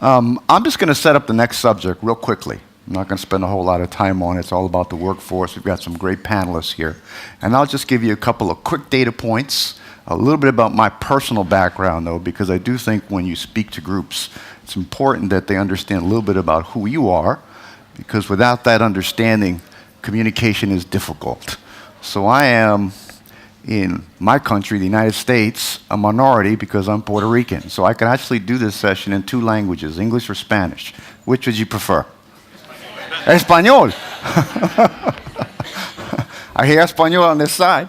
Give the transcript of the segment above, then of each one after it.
I'm just going to set up the next subject real quickly. I'm not going to spend a whole lot of time on it. It's all about the workforce. We've got some great panelists here. And I'll just give you a couple of quick data points, a little bit about my personal background, though, because I do think when you speak to groups, it's important that they understand a little bit about who you are, because without that understanding, communication is difficult. So I am, in my country, the United States, a minority because I'm Puerto Rican. So I can actually do this session in two languages, English or Spanish. Which would you prefer? Español. I hear Español on this side.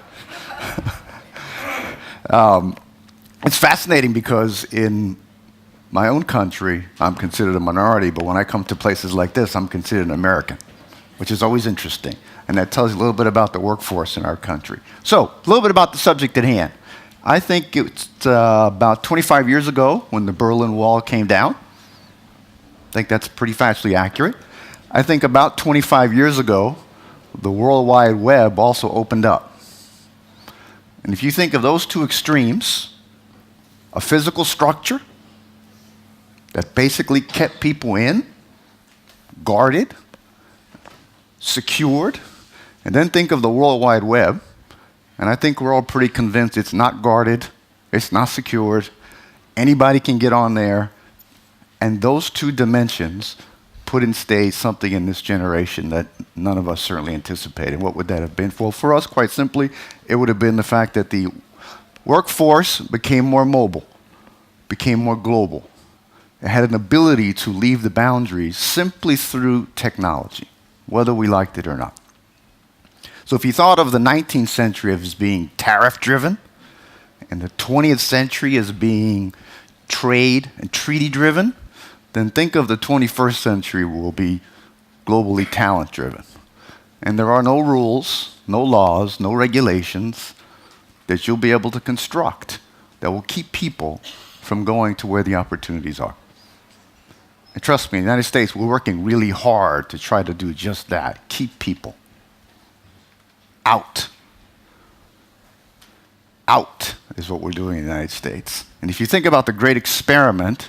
It's fascinating because in my own country, I'm considered a minority, but when I come to places like this, I'm considered an American, which is always interesting. And that tells you a little bit about the workforce in our country. So, a little bit about the subject at hand. I think it's about 25 years ago when the Berlin Wall came down. I think that's pretty factually accurate. I think about 25 years ago, the World Wide Web also opened up. And if you think of those two extremes, a physical structure that basically kept people in, guarded, secured, and then think of the World Wide Web, and I think we're all pretty convinced it's not guarded, it's not secured, anybody can get on there, and those two dimensions put in stage something in this generation that none of us certainly anticipated. What would that have been? Well, for us, quite simply, it would have been the fact that the workforce became more mobile, became more global. It had an ability to leave the boundaries simply through technology, whether we liked it or not. So if you thought of the 19th century as being tariff-driven, and the 20th century as being trade and treaty-driven, then think of the 21st century will be globally talent-driven. And there are no rules, no laws, no regulations that you'll be able to construct that will keep people from going to where the opportunities are. And trust me, in the United States, we're working really hard to try to do just that, keep people out. Out is what we're doing in the United States. And if you think about the great experiment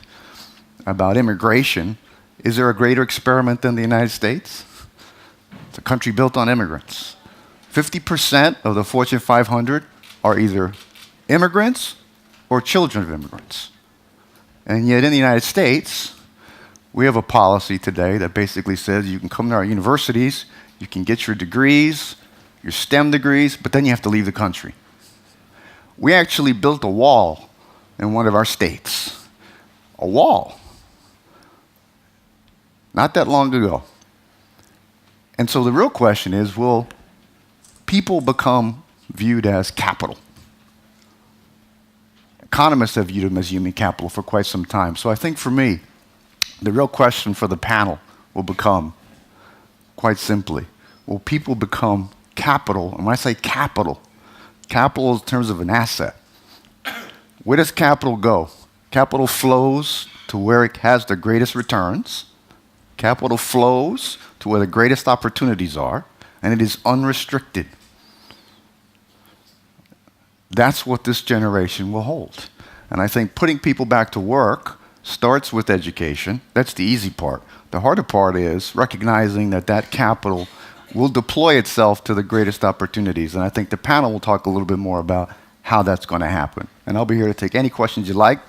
about immigration, is there a greater experiment than the United States? It's a country built on immigrants. 50% of the Fortune 500 are either immigrants or children of immigrants. And yet in the United States, we have a policy today that basically says you can come to our universities, you can get your degrees, your STEM degrees, but then you have to leave the country. We actually built a wall in one of our states. A wall. Not that long ago. And so the real question is, will people become viewed as capital? Economists have viewed them as human capital for quite some time. So I think for me, the real question for the panel will become, quite simply, will people become capital? And when I say capital, capital in terms of an asset. Where does capital go? Capital flows to where it has the greatest returns. Capital flows to where the greatest opportunities are, and it is unrestricted. That's what this generation will hold. And I think putting people back to work starts with education. That's the easy part. The harder part is recognizing that that capital will deploy itself to the greatest opportunities. And I think the panel will talk a little bit more about how that's going to happen. And I'll be here to take any questions you like.